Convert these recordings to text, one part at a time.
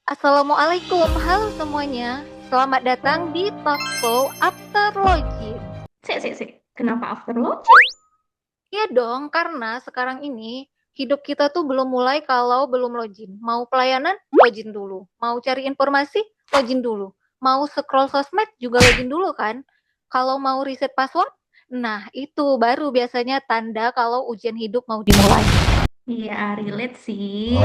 Assalamualaikum, halo semuanya. Selamat datang di Talkshow After Login. Sik. Kenapa afterload? Ya dong, karena sekarang ini hidup kita tuh belum mulai kalau belum login. Mau pelayanan, login dulu. Mau cari informasi, login dulu. Mau scroll sosmed juga login dulu kan. Kalau mau reset password, nah itu baru biasanya tanda kalau ujian hidup mau dimulai. Iya, relate sih.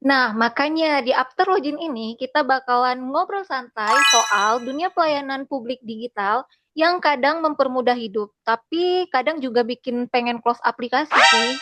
Nah, makanya di After Login ini kita bakalan ngobrol santai soal dunia pelayanan publik digital yang kadang mempermudah hidup, tapi kadang juga bikin pengen close aplikasi sih.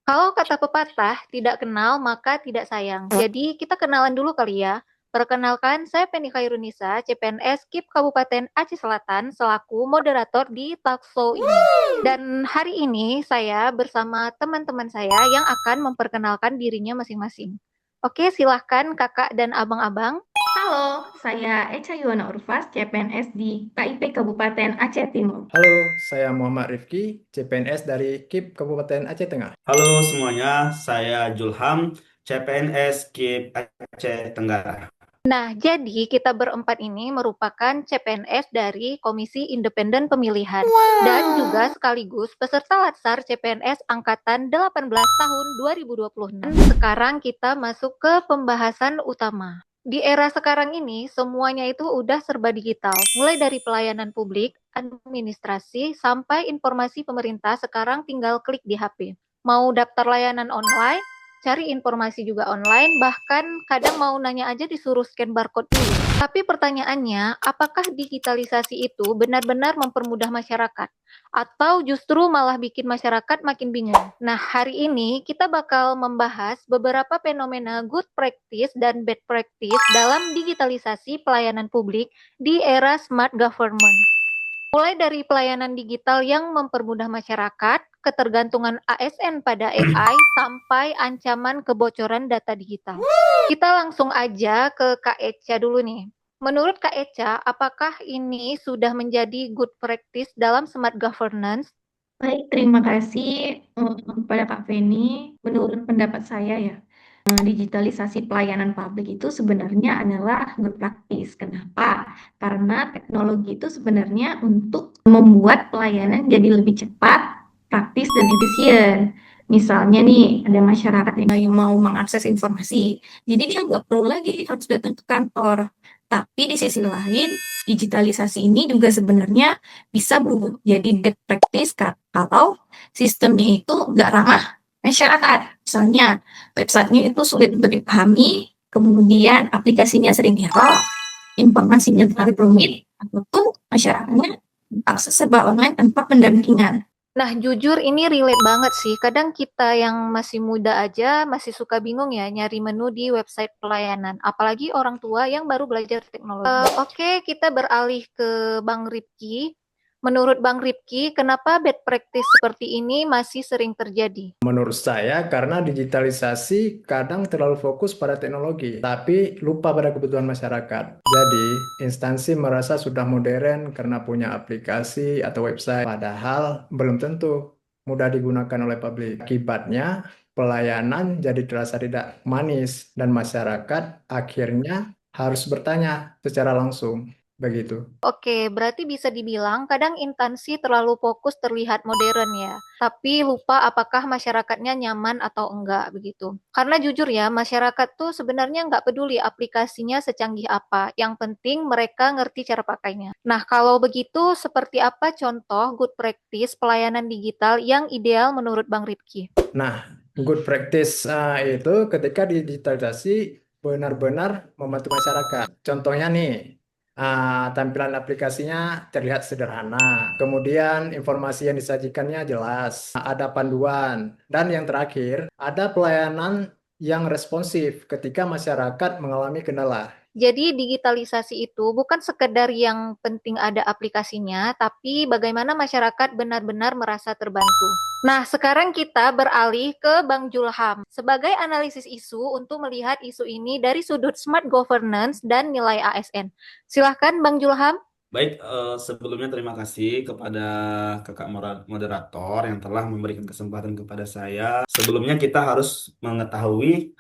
Kalau kata pepatah, tidak kenal maka tidak sayang. Jadi kita kenalan dulu kali ya. Perkenalkan, saya Penny Khairunisa, CPNS KIP Kabupaten Aceh Selatan, selaku moderator di Talkshow ini. Dan hari ini saya bersama teman-teman saya yang akan memperkenalkan dirinya masing-masing. Oke, silahkan kakak dan abang-abang. Halo, saya Echa Yuwana Urfas, CPNS di KIP Kabupaten Aceh Timur. Halo, saya Muhammad Rifki, CPNS dari KIP Kabupaten Aceh Tengah. Halo semuanya, saya Julham, CPNS KIP Aceh Tenggara. Nah, jadi kita berempat ini merupakan CPNS dari Komisi Independen Pemilihan dan juga sekaligus peserta Latsar CPNS Angkatan 18 tahun 2026. Sekarang kita masuk ke pembahasan utama. Di era sekarang ini, semuanya itu udah serba digital. Mulai dari pelayanan publik, administrasi, sampai informasi pemerintah sekarang tinggal klik di HP. Mau daftar layanan online, cari informasi juga online, bahkan kadang mau nanya aja disuruh scan barcode dulu. Tapi pertanyaannya, apakah digitalisasi itu benar-benar mempermudah masyarakat? Atau justru malah bikin masyarakat makin bingung? Nah, hari ini kita bakal membahas beberapa fenomena good practice dan bad practice dalam digitalisasi pelayanan publik di era smart government. Mulai dari pelayanan digital yang mempermudah masyarakat, ketergantungan ASN pada AI, sampai ancaman kebocoran data digital. Kita langsung aja ke Kak Echa dulu nih. Menurut Kak Echa, apakah ini sudah menjadi good practice dalam smart governance? Baik, terima kasih kepada Kak Feni. Menurut pendapat saya ya, digitalisasi pelayanan publik itu sebenarnya adalah good practice. Kenapa? Karena teknologi itu sebenarnya untuk membuat pelayanan jadi lebih cepat, praktis, dan efisien. Misalnya nih, ada masyarakat yang mau mengakses informasi, jadi dia nggak perlu lagi harus datang ke kantor. Tapi di sisi lain, digitalisasi ini juga sebenarnya bisa berubah jadi good practice kalau sistemnya itu nggak ramah masyarakat. Misalnya, websitenya itu sulit untuk dipahami, kemudian aplikasinya sering error, informasinya terlalu rumit, ataupun masyarakatnya akses serba online tanpa pendampingan. Nah, jujur ini relate banget sih. Kadang kita yang masih muda aja masih suka bingung ya nyari menu di website pelayanan. Apalagi orang tua yang baru belajar teknologi. Oke, kita beralih ke Bang Ripki. Menurut Bang Ripki, kenapa bad practice seperti ini masih sering terjadi? Menurut saya, karena digitalisasi kadang terlalu fokus pada teknologi, tapi lupa pada kebutuhan masyarakat. Jadi, instansi merasa sudah modern karena punya aplikasi atau website, padahal belum tentu mudah digunakan oleh publik. Akibatnya, pelayanan jadi terasa tidak manis, dan masyarakat akhirnya harus bertanya secara langsung. Begitu. Oke, berarti bisa dibilang kadang instansi terlalu fokus terlihat modern ya, tapi lupa apakah masyarakatnya nyaman atau enggak begitu. Karena jujur ya, masyarakat tuh sebenarnya nggak peduli aplikasinya secanggih apa, yang penting mereka ngerti cara pakainya. Nah, kalau begitu seperti apa contoh good practice pelayanan digital yang ideal menurut Bang Ripki? Nah, good practice itu ketika digitalisasi benar-benar membantu masyarakat. Contohnya nih, tampilan aplikasinya terlihat sederhana, kemudian informasi yang disajikannya jelas, ada panduan, dan yang terakhir, ada pelayanan yang responsif ketika masyarakat mengalami kendala. Jadi digitalisasi itu bukan sekedar yang penting ada aplikasinya, tapi bagaimana masyarakat benar-benar merasa terbantu. Nah, sekarang kita beralih ke Bang Julham sebagai analisis isu untuk melihat isu ini dari sudut smart governance dan nilai ASN. Silahkan Bang Julham. Baik, sebelumnya terima kasih kepada kakak moderator yang telah memberikan kesempatan kepada saya. Sebelumnya kita harus mengetahui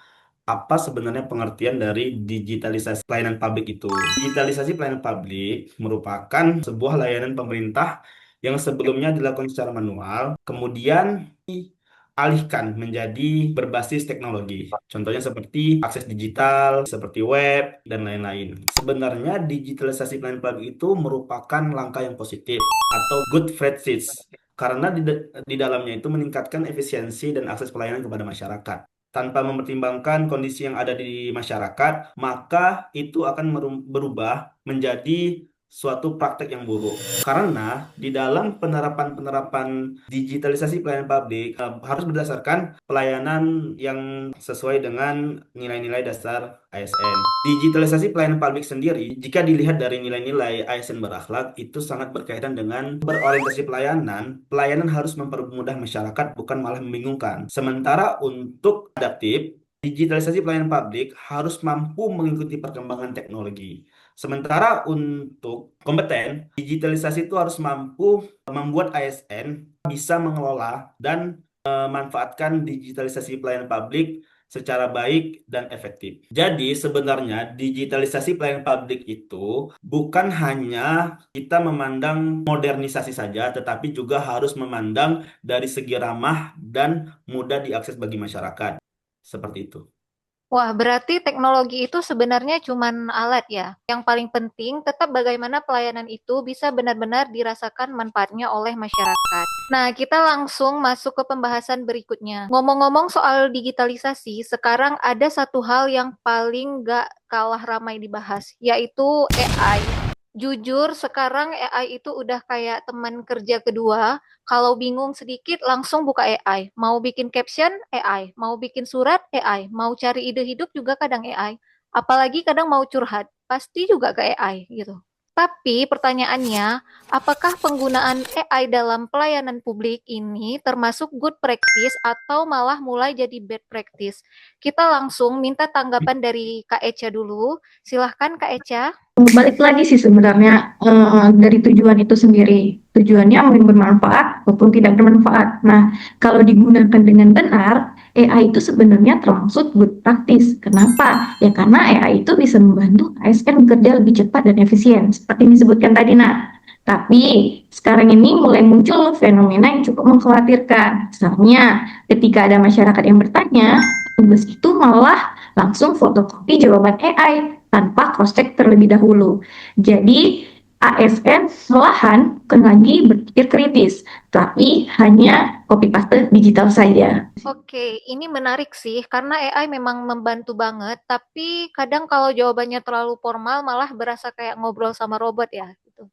apa sebenarnya pengertian dari digitalisasi pelayanan publik itu. Digitalisasi pelayanan publik merupakan sebuah layanan pemerintah yang sebelumnya dilakukan secara manual, kemudian alihkan menjadi berbasis teknologi. Contohnya seperti akses digital, seperti web, dan lain-lain. Sebenarnya digitalisasi pelayanan publik itu merupakan langkah yang positif atau good practice karena di dalamnya itu meningkatkan efisiensi dan akses pelayanan kepada masyarakat. Tanpa mempertimbangkan kondisi yang ada di masyarakat, maka itu akan berubah menjadi suatu praktek yang buruk. Karena di dalam penerapan digitalisasi pelayanan publik harus berdasarkan pelayanan yang sesuai dengan nilai-nilai dasar ASN. Digitalisasi pelayanan publik sendiri, jika dilihat dari nilai-nilai ASN berakhlak, itu sangat berkaitan dengan berorientasi pelayanan. Pelayanan harus mempermudah masyarakat, bukan malah membingungkan. Sementara untuk adaptif, digitalisasi pelayanan publik harus mampu mengikuti perkembangan teknologi. Sementara untuk kompeten, digitalisasi itu harus mampu membuat ASN bisa mengelola dan memanfaatkan digitalisasi pelayanan publik secara baik dan efektif. Jadi sebenarnya digitalisasi pelayanan publik itu bukan hanya kita memandang modernisasi saja, tetapi juga harus memandang dari segi ramah dan mudah diakses bagi masyarakat. Seperti itu. Wah, berarti teknologi itu sebenarnya cuman alat ya. Yang paling penting tetap bagaimana pelayanan itu bisa benar-benar dirasakan manfaatnya oleh masyarakat. Nah, kita langsung masuk ke pembahasan berikutnya. Ngomong-ngomong soal digitalisasi, sekarang ada satu hal yang paling gak kalah ramai dibahas, yaitu AI. Jujur, sekarang AI itu udah kayak teman kerja kedua. Kalau bingung sedikit, langsung buka AI. Mau bikin caption, AI. Mau bikin surat, AI. Mau cari ide hidup juga kadang AI. Apalagi kadang mau curhat, pasti juga ke AI gitu. Tapi pertanyaannya, apakah penggunaan AI dalam pelayanan publik ini termasuk good practice atau malah mulai jadi bad practice? Kita langsung minta tanggapan dari Kak Echa dulu. Silahkan Kak Echa. Balik lagi sih sebenarnya dari tujuan itu sendiri. Tujuannya mungkin bermanfaat maupun tidak bermanfaat. Nah, kalau digunakan dengan benar, AI itu sebenarnya termasuk good practice. Kenapa? Ya karena AI itu bisa membantu ASN bekerja lebih cepat dan efisien, seperti yang disebutkan tadi. Nah, tapi sekarang ini mulai muncul fenomena yang cukup mengkhawatirkan. Misalnya, ketika ada masyarakat yang bertanya, tugas itu malah langsung fotokopi jawaban AI tanpa cross-check terlebih dahulu. Jadi ASN malahan bukan lagi berpikir kritis, tapi hanya copy paste digital saja. Oke, ini menarik sih karena AI memang membantu banget, tapi kadang kalau jawabannya terlalu formal malah berasa kayak ngobrol sama robot ya gitu.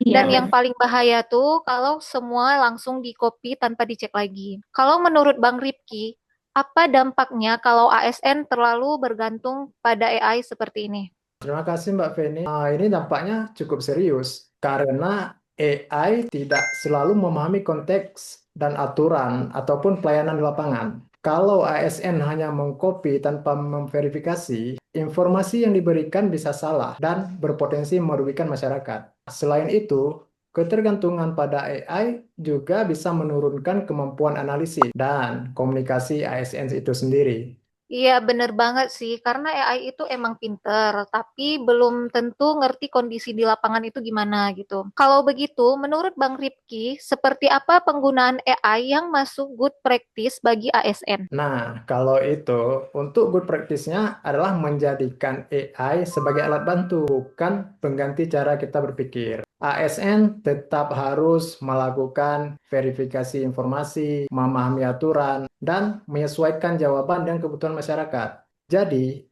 Dan yang paling bahaya tuh kalau semua langsung di-copy tanpa dicek lagi. Kalau menurut Bang Ripki, apa dampaknya kalau ASN terlalu bergantung pada AI seperti ini? Terima kasih Mbak Feni. Ini dampaknya cukup serius karena AI tidak selalu memahami konteks dan aturan ataupun pelayanan di lapangan. Kalau ASN hanya mengcopy tanpa memverifikasi, informasi yang diberikan bisa salah dan berpotensi merugikan masyarakat. Selain itu, ketergantungan pada AI juga bisa menurunkan kemampuan analisis dan komunikasi ASN itu sendiri. Iya, bener banget sih. Karena AI itu emang pinter, tapi belum tentu ngerti kondisi di lapangan itu gimana gitu. Kalau begitu, menurut Bang Ripki, seperti apa penggunaan AI yang masuk good practice bagi ASN? Nah, kalau itu, untuk good practice-nya adalah menjadikan AI sebagai alat bantu, bukan pengganti cara kita berpikir. ASN tetap harus melakukan verifikasi informasi, memahami aturan, dan menyesuaikan jawaban dengan kebutuhan masyarakat. Jadi,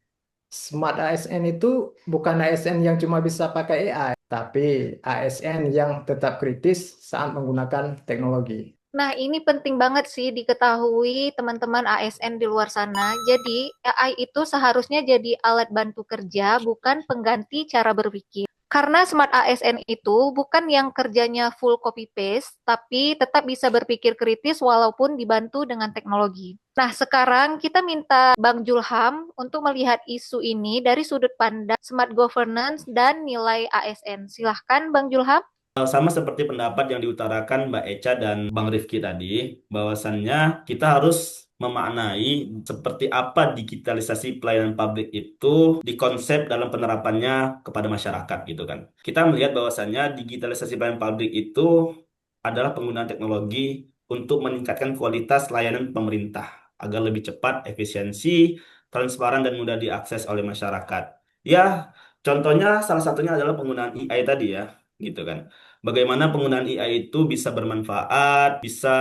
Smart ASN itu bukan ASN yang cuma bisa pakai AI, tapi ASN yang tetap kritis saat menggunakan teknologi. Nah, ini penting banget sih diketahui teman-teman ASN di luar sana. Jadi, AI itu seharusnya jadi alat bantu kerja, bukan pengganti cara berpikir. Karena Smart ASN itu bukan yang kerjanya full copy-paste, tapi tetap bisa berpikir kritis walaupun dibantu dengan teknologi. Nah, sekarang kita minta Bang Julham untuk melihat isu ini dari sudut pandang smart governance dan nilai ASN. Silahkan, Bang Julham. Sama seperti pendapat yang diutarakan Mbak Echa dan Bang Rifki tadi, bahwasannya kita harus memaknai seperti apa digitalisasi pelayanan publik itu dikonsep dalam penerapannya kepada masyarakat gitu kan. Kita melihat bahwasannya digitalisasi pelayanan publik itu adalah penggunaan teknologi untuk meningkatkan kualitas layanan pemerintah agar lebih cepat, efisiensi, transparan dan mudah diakses oleh masyarakat. Ya, contohnya salah satunya adalah penggunaan AI tadi ya, gitu kan. Bagaimana penggunaan AI itu bisa bermanfaat, bisa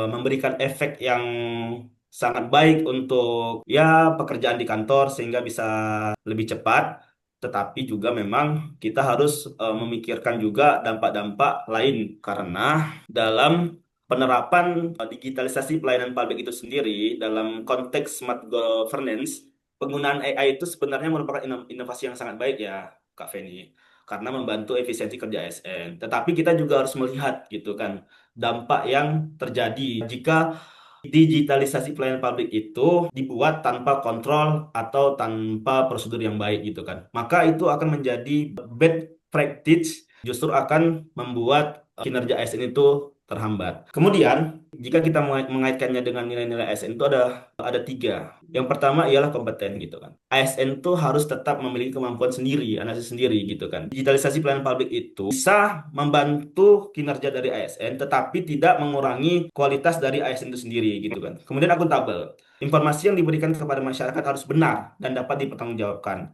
memberikan efek yang sangat baik untuk ya pekerjaan di kantor sehingga bisa lebih cepat. Tetapi juga memang kita harus memikirkan juga dampak-dampak lain karena dalam penerapan digitalisasi pelayanan publik itu sendiri dalam konteks smart governance, penggunaan AI itu sebenarnya merupakan inovasi yang sangat baik ya, Kak Feni, karena membantu efisiensi kerja ASN. Tetapi kita juga harus melihat gitu kan dampak yang terjadi jika digitalisasi pelayanan publik itu dibuat tanpa kontrol atau tanpa prosedur yang baik gitu kan. Maka itu akan menjadi bad practice, justru akan membuat kinerja ASN itu terhambat. Kemudian, jika kita mengaitkannya dengan nilai-nilai ASN itu ada tiga. Yang pertama ialah kompeten gitu kan. ASN itu harus tetap memiliki kemampuan sendiri, analisis sendiri gitu kan. Digitalisasi pelayanan publik itu bisa membantu kinerja dari ASN, tetapi tidak mengurangi kualitas dari ASN itu sendiri gitu kan. Kemudian akuntabel. Informasi yang diberikan kepada masyarakat harus benar dan dapat dipertanggungjawabkan.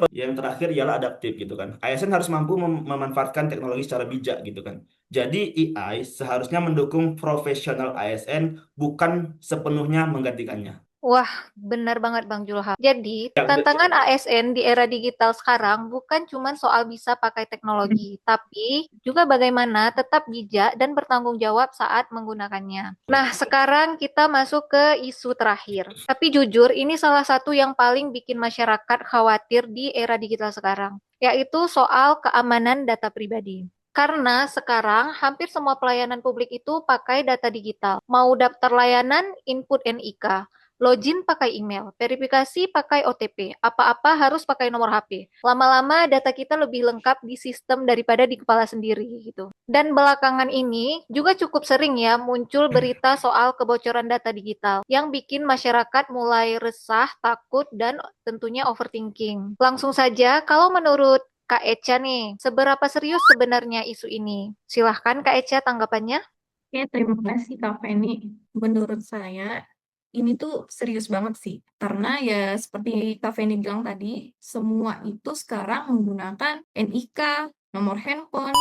Yang terakhir ialah adaptif gitu kan. ASN harus mampu memanfaatkan teknologi secara bijak gitu kan. Jadi AI seharusnya mendukung profesional ASN, bukan sepenuhnya menggantikannya. Wah, benar banget Bang Julham. Jadi, Ya, tantangan ASN di era digital sekarang bukan cuma soal bisa pakai teknologi, tapi juga bagaimana tetap bijak dan bertanggung jawab saat menggunakannya. Nah, sekarang kita masuk ke isu terakhir. Tapi jujur, ini salah satu yang paling bikin masyarakat khawatir di era digital sekarang, yaitu soal keamanan data pribadi. Karena sekarang hampir semua pelayanan publik itu pakai data digital. Mau daftar layanan, input NIK. Login pakai email, verifikasi pakai OTP, apa-apa harus pakai nomor HP. Lama-lama data kita lebih lengkap di sistem daripada di kepala sendiri gitu. Dan belakangan ini juga cukup sering ya muncul berita soal kebocoran data digital yang bikin masyarakat mulai resah, takut, dan tentunya overthinking. Langsung saja, kalau menurut Kak Echa nih, seberapa serius sebenarnya isu ini? Silahkan Kak Echa tanggapannya. Oke, terima kasih Kak Feni. Menurut saya, ini tuh serius banget sih. Karena ya seperti Kak Feni bilang tadi, semua itu sekarang menggunakan NIK, nomor handphone,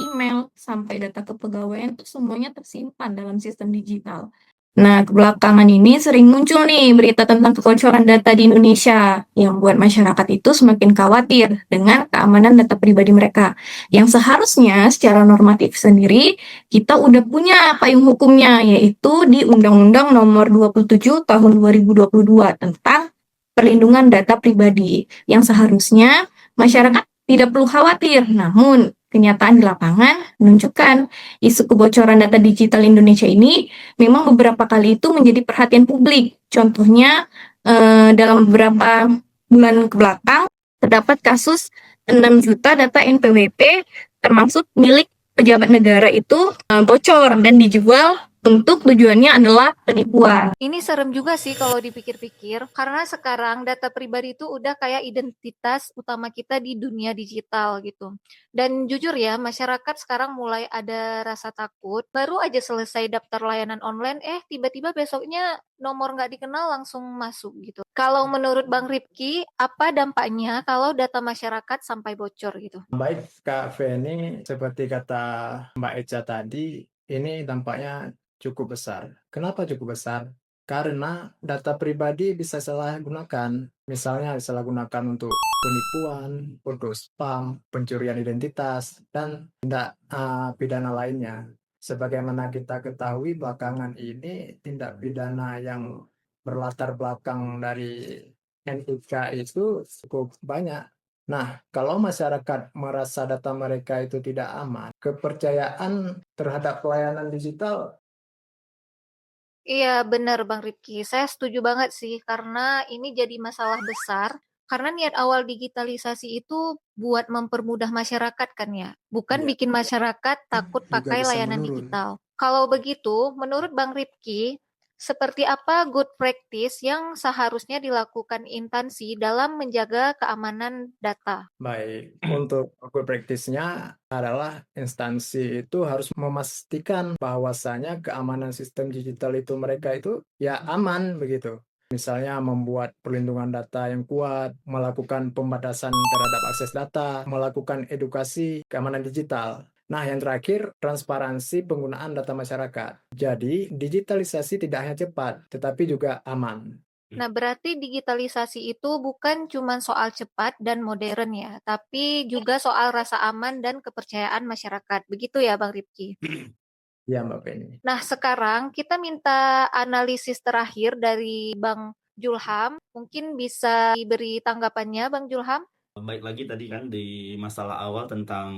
email, sampai data kepegawaian itu semuanya tersimpan dalam sistem digital. Nah, belakangan ini sering muncul nih berita tentang kebocoran data di Indonesia yang buat masyarakat itu semakin khawatir dengan keamanan data pribadi mereka. Yang seharusnya secara normatif sendiri kita udah punya payung hukumnya, yaitu di Undang-Undang Nomor 27 Tahun 2022 tentang perlindungan data pribadi, yang seharusnya masyarakat tidak perlu khawatir. Namun, kenyataan di lapangan menunjukkan isu kebocoran data digital Indonesia ini memang beberapa kali itu menjadi perhatian publik. Contohnya, dalam beberapa bulan kebelakang, terdapat kasus 6 juta data NPWP termasuk milik pejabat negara itu bocor dan dijual untuk tujuannya adalah penipuan. Ini serem juga sih kalau dipikir-pikir, karena sekarang data pribadi itu udah kayak identitas utama kita di dunia digital gitu. Dan jujur ya, masyarakat sekarang mulai ada rasa takut, baru aja selesai daftar layanan online, tiba-tiba besoknya nomor nggak dikenal langsung masuk gitu. Kalau menurut Bang Ripki, apa dampaknya kalau data masyarakat sampai bocor gitu? Baik, Kak Feni, seperti kata Mbak Echa tadi, ini dampaknya cukup besar. Kenapa cukup besar? Karena data pribadi bisa salah gunakan. Misalnya disalahgunakan untuk penipuan, untuk spam, pencurian identitas, dan tindak pidana lainnya. Sebagaimana kita ketahui belakangan ini tindak pidana yang berlatar belakang dari NIK itu cukup banyak. Nah, kalau masyarakat merasa data mereka itu tidak aman, kepercayaan terhadap pelayanan digital. Iya, benar Bang Ripki. Saya setuju banget sih, karena ini jadi masalah besar. Karena niat awal digitalisasi itu buat mempermudah masyarakat kan ya, bukan Ya, bikin masyarakat takut juga pakai bisa layanan menurun. digital. Kalau begitu, menurut Bang Ripki, Seperti apa good practice yang seharusnya dilakukan instansi dalam menjaga keamanan data? Baik, untuk good practice-nya adalah instansi itu harus memastikan bahwasanya keamanan sistem digital itu mereka itu ya aman begitu. Misalnya membuat perlindungan data yang kuat, melakukan pembatasan terhadap akses data, melakukan edukasi keamanan digital. Nah, yang terakhir, transparansi penggunaan data masyarakat. Jadi, digitalisasi tidak hanya cepat, tetapi juga aman. Nah, berarti digitalisasi itu bukan cuma soal cepat dan modern ya, tapi juga soal rasa aman dan kepercayaan masyarakat. Begitu ya, Bang Rifki? Ya, Mbak Penny. Nah, sekarang kita minta analisis terakhir dari Bang Julham. Mungkin bisa diberi tanggapannya, Bang Julham? Baik lagi tadi kan di masalah awal tentang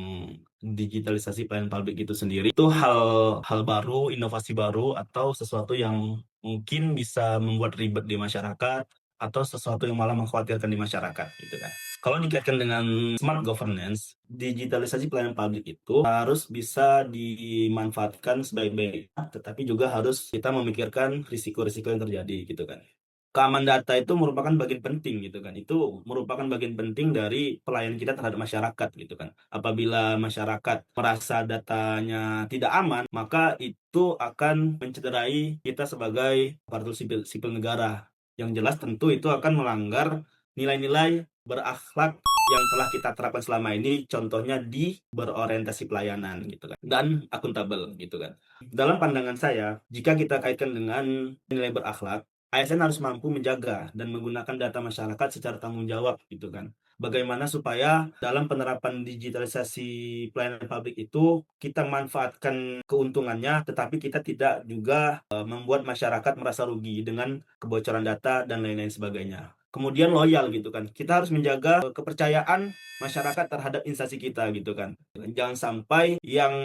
digitalisasi pelayanan publik itu sendiri, itu hal baru, inovasi baru, atau sesuatu yang mungkin bisa membuat ribet di masyarakat, atau sesuatu yang malah mengkhawatirkan di masyarakat gitu kan. Kalau dikaitkan dengan smart governance, digitalisasi pelayanan publik itu harus bisa dimanfaatkan sebaik-baiknya, tetapi juga harus kita memikirkan risiko-risiko yang terjadi gitu kan. Keamanan data itu merupakan bagian penting gitu kan. Itu merupakan bagian penting dari pelayanan kita terhadap masyarakat gitu kan. Apabila masyarakat merasa datanya tidak aman, maka itu akan mencederai kita sebagai aparatur sipil negara. Yang jelas tentu itu akan melanggar nilai-nilai berakhlak yang telah kita terapkan selama ini, contohnya di berorientasi pelayanan gitu kan, dan akuntabel gitu kan. Dalam pandangan saya, jika kita kaitkan dengan nilai berakhlak, ASN harus mampu menjaga dan menggunakan data masyarakat secara tanggung jawab gitu kan. Bagaimana supaya dalam penerapan digitalisasi pelayanan publik itu kita manfaatkan keuntungannya, tetapi kita tidak juga membuat masyarakat merasa rugi dengan kebocoran data dan lain-lain sebagainya. Kemudian loyal gitu kan. Kita harus menjaga kepercayaan masyarakat terhadap instansi kita gitu kan. Jangan sampai yang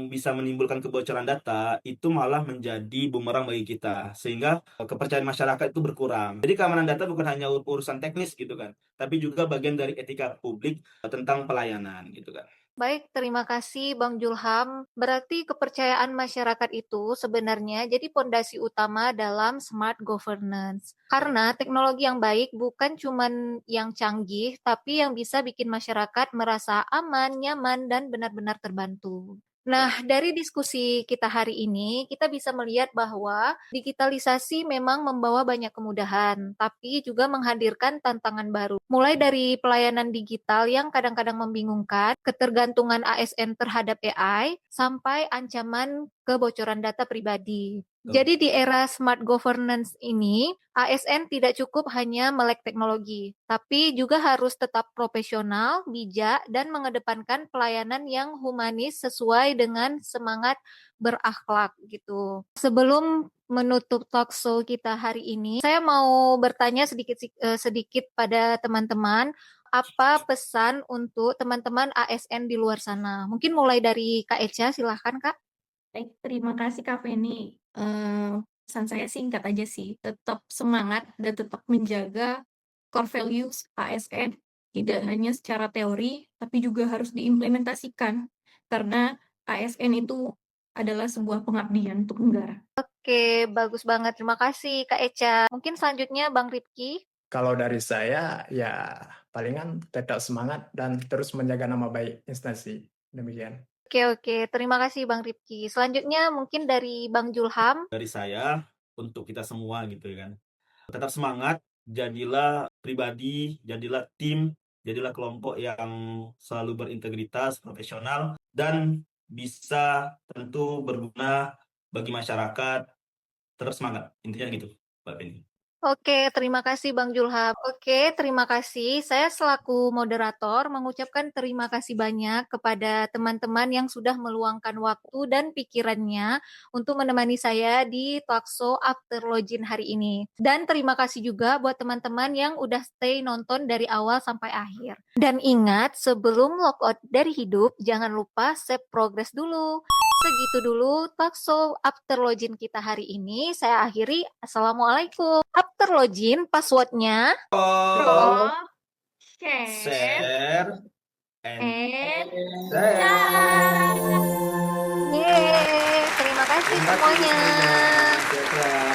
bisa menimbulkan kebocoran data itu malah menjadi bumerang bagi kita, sehingga kepercayaan masyarakat itu berkurang. Jadi keamanan data bukan hanya urusan teknis gitu kan, tapi juga bagian dari etika publik tentang pelayanan gitu kan. Baik, terima kasih Bang Julham. Berarti kepercayaan masyarakat itu sebenarnya jadi pondasi utama dalam smart governance. Karena teknologi yang baik bukan cuma yang canggih, tapi yang bisa bikin masyarakat merasa aman, nyaman, dan benar-benar terbantu. Nah, dari diskusi kita hari ini, kita bisa melihat bahwa digitalisasi memang membawa banyak kemudahan, tapi juga menghadirkan tantangan baru. Mulai dari pelayanan digital yang kadang-kadang membingungkan, ketergantungan ASN terhadap AI, sampai ancaman kebocoran data pribadi. Jadi di era smart governance ini, ASN tidak cukup hanya melek teknologi, tapi juga harus tetap profesional, bijak, dan mengedepankan pelayanan yang humanis sesuai dengan semangat berakhlak gitu. Sebelum menutup talkshow kita hari ini, saya mau bertanya sedikit pada teman-teman, apa pesan untuk teman-teman ASN di luar sana? Mungkin mulai dari Kak Echa, silahkan Kak. Baik, terima kasih Kak Feni. Pesan saya singkat aja sih, tetap semangat dan tetap menjaga core values ASN, tidak hanya secara teori, tapi juga harus diimplementasikan, karena ASN itu adalah sebuah pengabdian untuk negara. Oke, bagus banget. Terima kasih Kak Echa. Mungkin selanjutnya Bang Rifki. Kalau dari saya, ya palingan tetap semangat dan terus menjaga nama baik instansi. Demikian. Oke. Terima kasih Bang Rifki. Selanjutnya mungkin dari Bang Julham. Dari saya untuk kita semua gitu kan, tetap semangat, jadilah pribadi, jadilah tim, jadilah kelompok yang selalu berintegritas, profesional, dan bisa tentu berguna bagi masyarakat. Tetap semangat, intinya gitu Mbak Penny. Oke, terima kasih Bang Julham. Oke, terima kasih. Saya selaku moderator mengucapkan terima kasih banyak kepada teman-teman yang sudah meluangkan waktu dan pikirannya untuk menemani saya di talkshow After Login hari ini. Dan terima kasih juga buat teman-teman yang udah stay nonton dari awal sampai akhir. Dan ingat, sebelum logout dari hidup, jangan lupa save progress dulu. Segitu dulu talkshow After Login kita hari ini. Saya akhiri. Assalamualaikum. After Login passwordnya Pro, share, Share and and share. Yeay, terima kasih semuanya. Terima kasih.